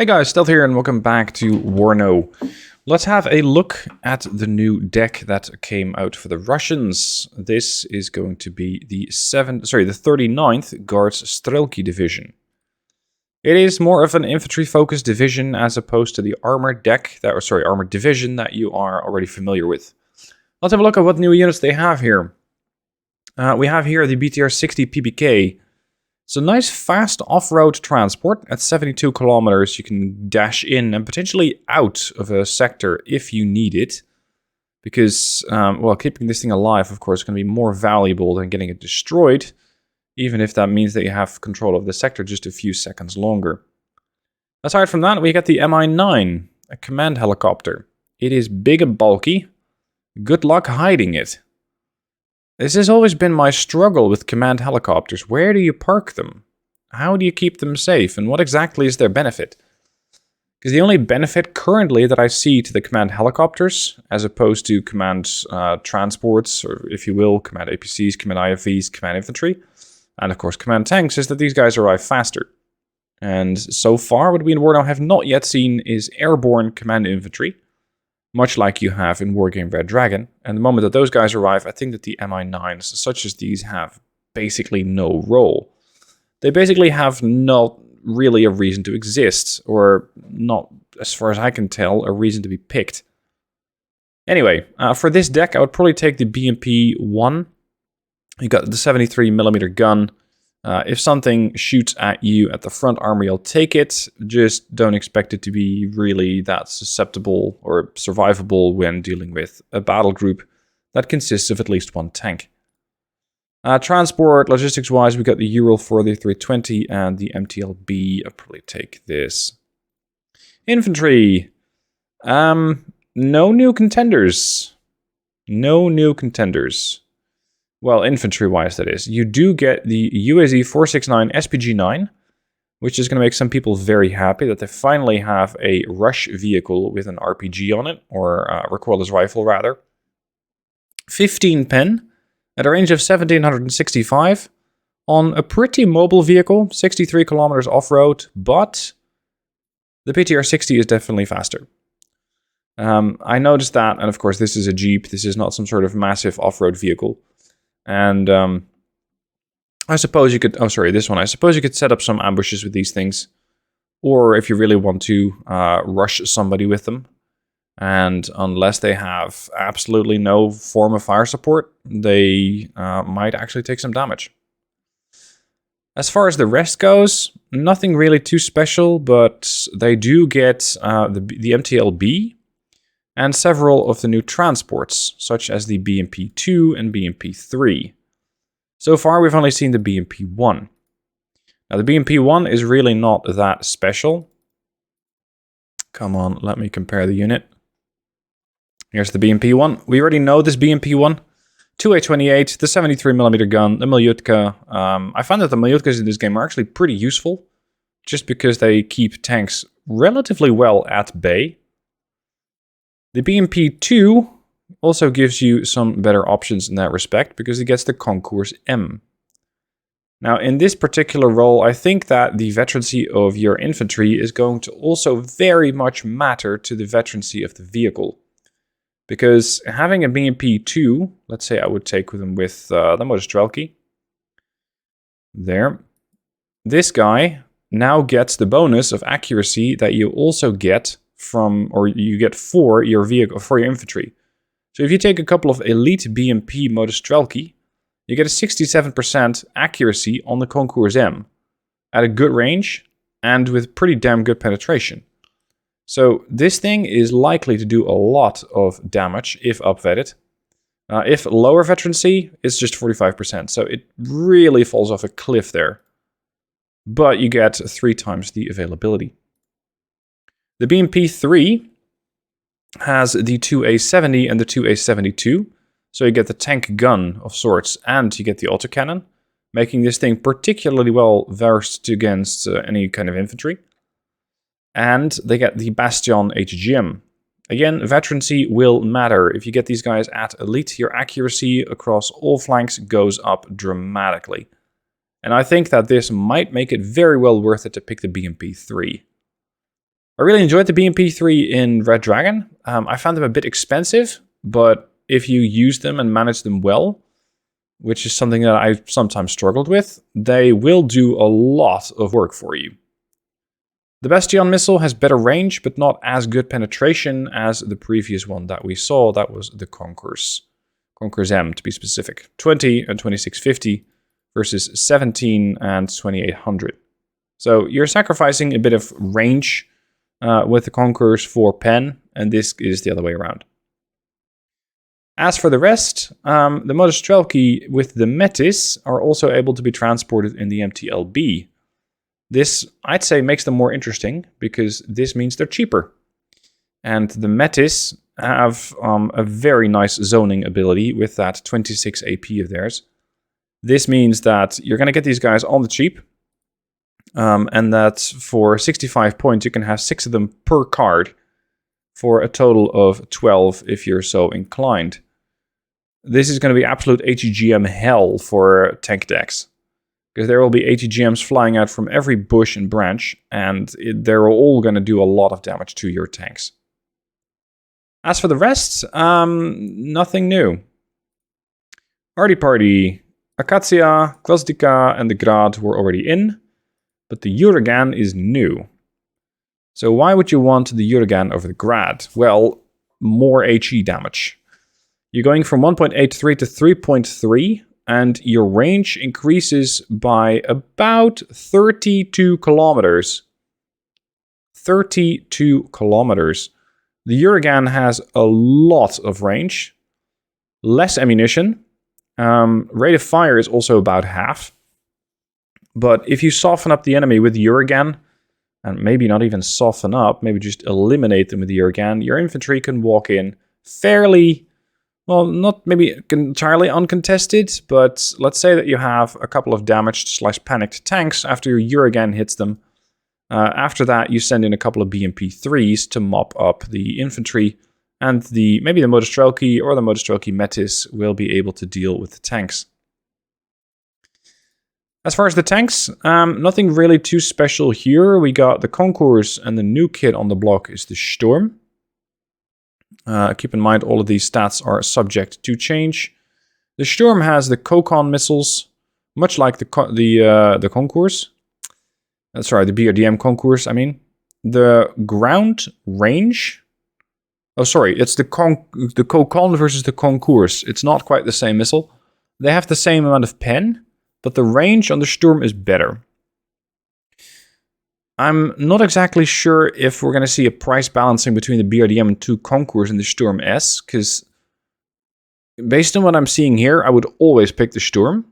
Hey guys, Stealth here and welcome back to WARNO. Let's have a look at the new deck that came out for the Russians. This is going to be the 39th Guards Strelki Division. It is more of an infantry-focused division as opposed to the armored division that you are already familiar with. Let's have a look at what new units they have here. We have here the BTR-60 PPK. It's a nice fast off-road transport. At 72 kilometers you can dash in and potentially out of a sector if you need it. Because, well, keeping this thing alive, of course, is going to be more valuable than getting it destroyed. Even if that means that you have control of the sector just a few seconds longer. Aside from that, we got the Mi-9, a command helicopter. It is big and bulky. Good luck hiding it. This has always been my struggle with command helicopters. Where do you park them? How do you keep them safe? And what exactly is their benefit? Because the only benefit currently that I see to the command helicopters, as opposed to command transports, or if you will, command APCs, command IFVs, command infantry, and of course command tanks, is that these guys arrive faster. And so far, what we in WARNO have not yet seen is airborne command infantry, much like you have in Wargame Red Dragon. And the moment that those guys arrive, I think that the Mi-9s, such as these, have basically no role. They basically have not really a reason to exist, or not, as far as I can tell, a reason to be picked. Anyway, for this deck, I would probably take the BMP-1. You got the 73mm gun. If something shoots at you at the front armor, you'll take it. Just don't expect it to be really that susceptible or survivable when dealing with a battle group that consists of at least one tank. Transport, logistics-wise, we got the Ural 4320 and the MTLB. I'll probably take this. Infantry. No new contenders. No new contenders. Well, infantry-wise, that is. You do get the UAZ 469 SPG-9, which is going to make some people very happy that they finally have a rush vehicle with an RPG on it, or a recoilless rifle, rather. 15 pen, at a range of 1765, on a pretty mobile vehicle, 63 kilometers off-road, but the PTR-60 is definitely faster. I noticed that, and of course this is a Jeep, this is not some sort of massive off-road vehicle. And I suppose you could, I suppose you could set up some ambushes with these things. Or if you really want to, rush somebody with them. And unless they have absolutely no form of fire support, they might actually take some damage. As far as the rest goes, nothing really too special, but they do get the MTLB. And several of the new transports, such as the BMP-2 and BMP-3. So far, we've only seen the BMP-1. Now, the BMP-1 is really not that special. Come on, let me compare the unit. Here's the BMP-1. We already know this BMP-1. 2A28, the 73mm gun, the Malyutka. I find that the Malyutkas in this game are actually pretty useful, just because they keep tanks relatively well at bay. The BMP-2 also gives you some better options in that respect, because it gets the Concours M. Now, in this particular role, I think that the veterancy of your infantry is going to also very much matter to the veterancy of the vehicle. Because having a BMP-2, let's say I would take them with the Guards Strelki. There. This guy now gets the bonus of accuracy that you also get from, or you get for your vehicle, for your infantry. So if you take a couple of elite BMP Guards Strelki, you get a 67% accuracy on the Concours M at a good range and with pretty damn good penetration. So this thing is likely to do a lot of damage if upvetted. If lower veterancy, it's just 45%. So it really falls off a cliff there. But you get 3 times the availability. The BMP-3 has the 2A70 and the 2A72, so you get the tank gun of sorts and you get the autocannon, making this thing particularly well versed against any kind of infantry. And they get the Bastion HGM. Again, veterancy will matter. If you get these guys at elite, your accuracy across all flanks goes up dramatically. And I think that this might make it very well worth it to pick the BMP-3. I really enjoyed the BMP3 in Red Dragon. I found them a bit expensive, but if you use them and manage them well, which is something that I sometimes struggled with, they will do a lot of work for you. The Bastion missile has better range, but not as good penetration as the previous one that we saw. That was the Concourse. Concourse M, to be specific. 20 and 2650 versus 17 and 2800. So you're sacrificing a bit of range with the Concourse for pen, and this is the other way around. As for the rest, the Motor Strelki with the Metis are also able to be transported in the MTLB. This, I'd say, makes them more interesting, because this means they're cheaper. And the Metis have a very nice zoning ability with that 26 AP of theirs. This means that you're going to get these guys on the cheap, and that for 65 points you can have 6 of them per card, for a total of 12 if you're so inclined. This is going to be absolute ATGM hell for tank decks, because there will be ATGMs flying out from every bush and branch, and they're all going to do a lot of damage to your tanks. As for the rest, nothing new. Party, Acacia, Gvozdyka, and the Grad were already in, but the Uragan is new. So why would you want the Uragan over the Grad? Well, more HE damage. You're going from 1.83 to 3.3, and your range increases by about 32 kilometers. 32 kilometers. The Uragan has a lot of range, less ammunition. Rate of fire is also about half. But if you soften up the enemy with the Uragan, and maybe not even soften up, maybe just eliminate them with the Uragan, your infantry can walk in fairly, well, not maybe entirely uncontested, but let's say that you have a couple of damaged / panicked tanks after your Uragan hits them. After that, you send in a couple of BMP3s to mop up the infantry, and maybe the Motor Strelki or the Motor Strelki Metis will be able to deal with the tanks. As far as the tanks, nothing really too special here. We got the Concourse, and the new kid on the block is the Sturm. Keep in mind, all of these stats are subject to change. The Sturm has the Kokon missiles, much like the Concourse. Sorry, the BRDM Concourse, I mean. The ground range... Oh, sorry, it's the Kokon versus the Concourse. It's not quite the same missile. They have the same amount of pen, but the range on the Sturm is better. I'm not exactly sure if we're going to see a price balancing between the BRDM and 2 Concourse and the Sturm S, because based on what I'm seeing here, I would always pick the Sturm,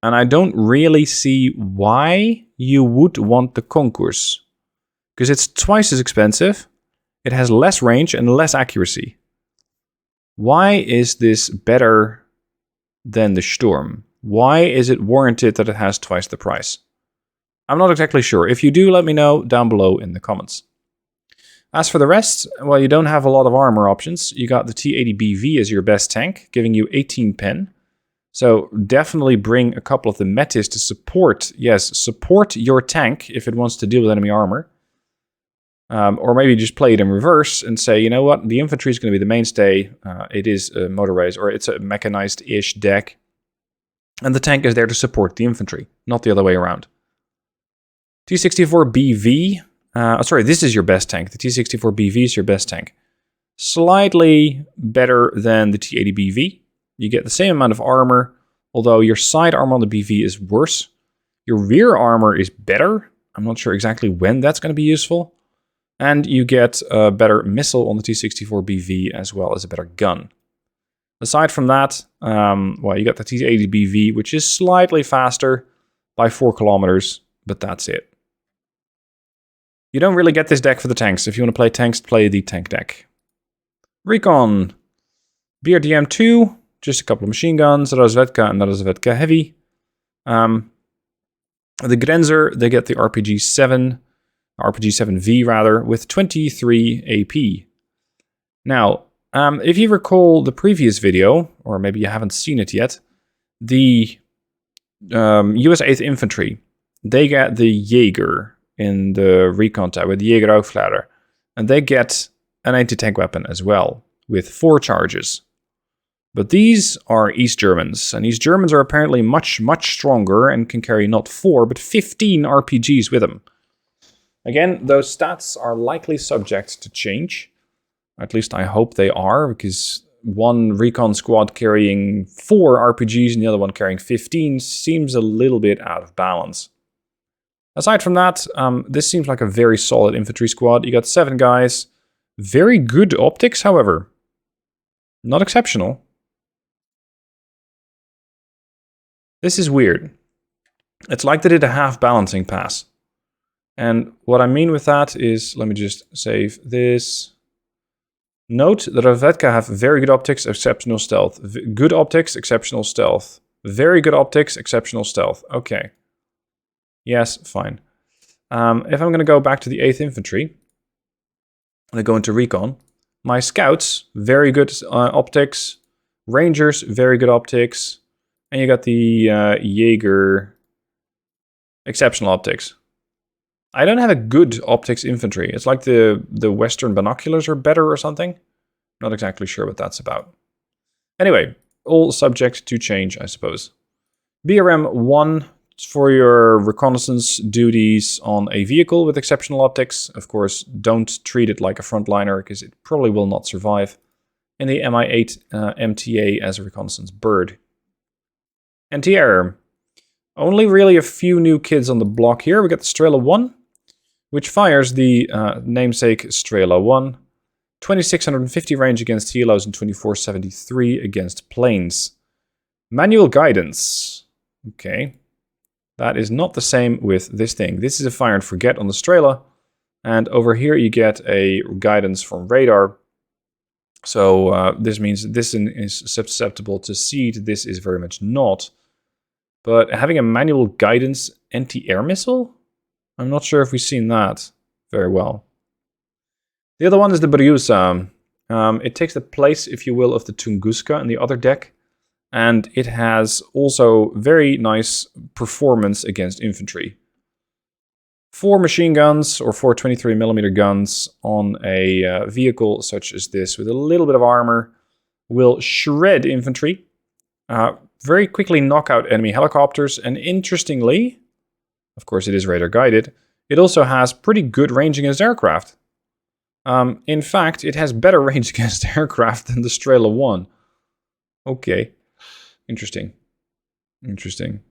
and I don't really see why you would want the Concourse, because it's twice as expensive, it has less range and less accuracy. Why is this better than the Sturm? Why is it warranted that it has twice the price? I'm not exactly sure. If you do, let me know down below in the comments. As for the rest, well, you don't have a lot of armor options. You got the T80BV as your best tank, giving you 18 pen. So definitely bring a couple of the Metis to support, yes, support your tank if it wants to deal with enemy armor. Or maybe just play it in reverse and say, you know what, the infantry is going to be the mainstay. It is a motorized, or it's a mechanized-ish deck. And the tank is there to support the infantry, not the other way around. T64BV, sorry, this is your best tank. The T64BV is your best tank. Slightly better than the T80BV. You get the same amount of armor, although your side armor on the BV is worse. Your rear armor is better. I'm not sure exactly when that's going to be useful. And you get a better missile on the T64BV as well as a better gun. Aside from that, well, you got the T80BV, which is slightly faster by 4 kilometers, but that's it. You don't really get this deck for the tanks. If you want to play tanks, play the tank deck. Recon. BRDM 2, just a couple of machine guns, Razvedka and Razvedka Heavy. The Grenzer, they get the RPG 7, RPG 7V rather, with 23 AP. Now, if you recall the previous video, or maybe you haven't seen it yet, the US 8th Infantry, they get the Jaeger in the recon tab with the Jägerauflader. And they get an anti-tank weapon as well, with 4 charges. But these are East Germans, and East Germans are apparently much, much stronger and can carry not 4, but 15 RPGs with them. Again, those stats are likely subject to change. At least I hope they are, because one recon squad carrying 4 RPGs and the other one carrying 15 seems a little bit out of balance. Aside from that, this seems like a very solid infantry squad. You got 7 guys. Very good optics, however. Not exceptional. This is weird. It's like they did a half balancing pass. And what I mean with that is, let me just save this. Note that Helvetica have very good optics, exceptional stealth. Good optics, exceptional stealth. Very good optics, exceptional stealth. Okay. Yes, fine. If I'm going to go back to the 8th Infantry, I'm going to go into Recon. My Scouts, very good optics. Rangers, very good optics. And you got the Jaeger, exceptional optics. I don't have a good optics infantry. It's like the Western binoculars are better or something. Not exactly sure what that's about. Anyway, all subject to change, I suppose. BRM 1 for your reconnaissance duties on a vehicle with exceptional optics. Of course, don't treat it like a frontliner because it probably will not survive. And the Mi-8 MTA as a reconnaissance bird. NTR. Only really a few new kids on the block here. We got the Strela 1, which fires the namesake Strela 1. 2650 range against helos and 2473 against planes. Manual guidance. Okay. That is not the same with this thing. This is a fire and forget on the Strela. And over here you get a guidance from radar. So this means this is susceptible to seed. This is very much not. But having a manual guidance anti-air missile? I'm not sure if we've seen that very well. The other one is the Beryusa. It takes the place, if you will, of the Tunguska in the other deck. And it has also very nice performance against infantry. 4 machine guns or 4 23mm guns on a vehicle such as this with a little bit of armor will shred infantry. Very quickly knock out enemy helicopters. And interestingly, of course it is radar guided, it also has pretty good range against aircraft. In fact, it has better range against aircraft than the Strela 1. Okay. Interesting. Interesting.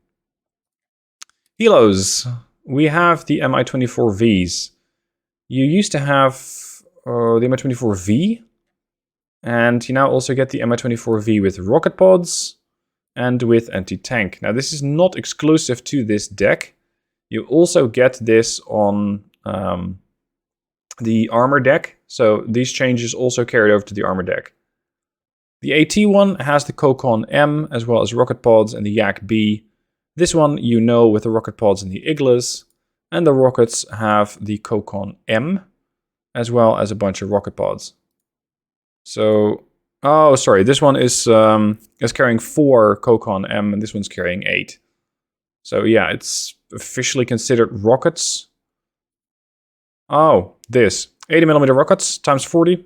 Helos. We have the Mi-24Vs. You used to have the Mi-24V. And you now also get the Mi-24V with rocket pods and with anti-tank. Now, this is not exclusive to this deck. You also get this on the armor deck. So these changes also carried over to the armor deck. The AT one has the Kokon M as well as rocket pods and the Yak B. This one you know with the rocket pods and the Iglas. And the rockets have the Kokon M as well as a bunch of rocket pods. So, oh sorry, this one is carrying 4 Kokon M and this one's carrying 8. So yeah, it's officially considered rockets. Oh, this 80mm rockets times 40.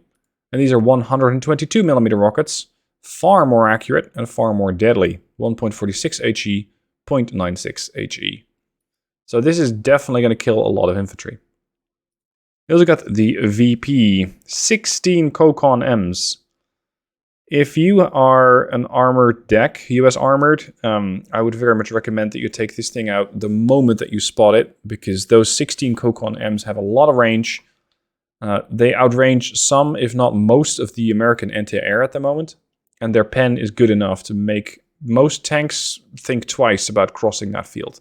And these are 122mm rockets, far more accurate and far more deadly. 1.46 HE, 0.96 HE. So this is definitely going to kill a lot of infantry. We also got the VP, 16 Kokon Ms. If you are an armored deck, US armored, I would very much recommend that you take this thing out the moment that you spot it, because those 16 Kokon Ms have a lot of range. They outrange some, if not most, of the American anti-air at the moment. And their pen is good enough to make most tanks think twice about crossing that field.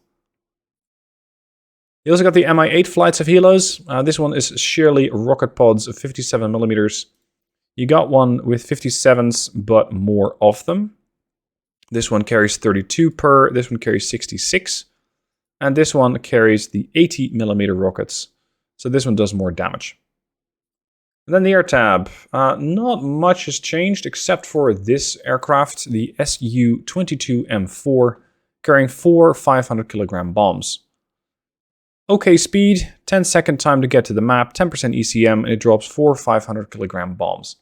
You also got the Mi-8 flights of helos. This one is sheerly rocket pods of 57mm. You got one with 57s, but more of them. This one carries 32 per, this one carries 66. And this one carries the 80mm rockets. So this one does more damage. And then the air tab. Not much has changed except for this aircraft, the Su-22M4, carrying 4 500kg bombs. Okay speed, 10-second time to get to the map, 10% ECM, and it drops 4 500-kilogram bombs.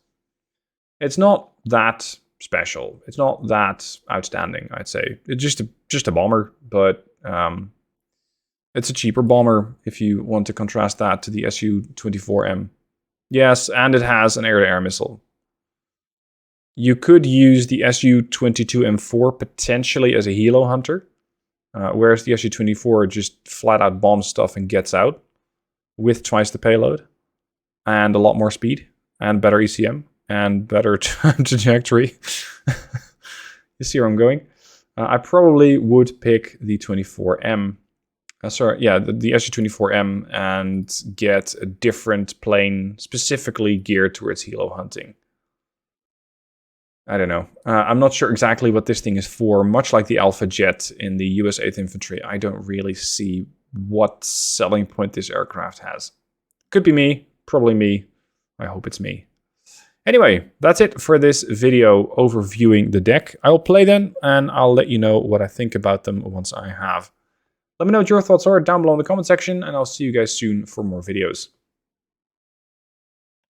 It's not that special. It's not that outstanding, I'd say. It's just a bomber, but it's a cheaper bomber if you want to contrast that to the Su-24M. Yes, and it has an air-to-air missile. You could use the Su-22M4 potentially as a helo hunter, whereas the Su-24 just flat out bombs stuff and gets out with twice the payload and a lot more speed and better ECM and better trajectory. You see where I'm going? I probably would pick the 24M. The Su-24M and get a different plane specifically geared towards helo hunting. I don't know. I'm not sure exactly what this thing is for. Much like the Alpha Jet in the US 8th Infantry, I don't really see what selling point this aircraft has. Could be me, probably me. I hope it's me. Anyway, that's it for this video overviewing the deck. I'll play them and I'll let you know what I think about them once I have. Let me know what your thoughts are down below in the comment section, and I'll see you guys soon for more videos.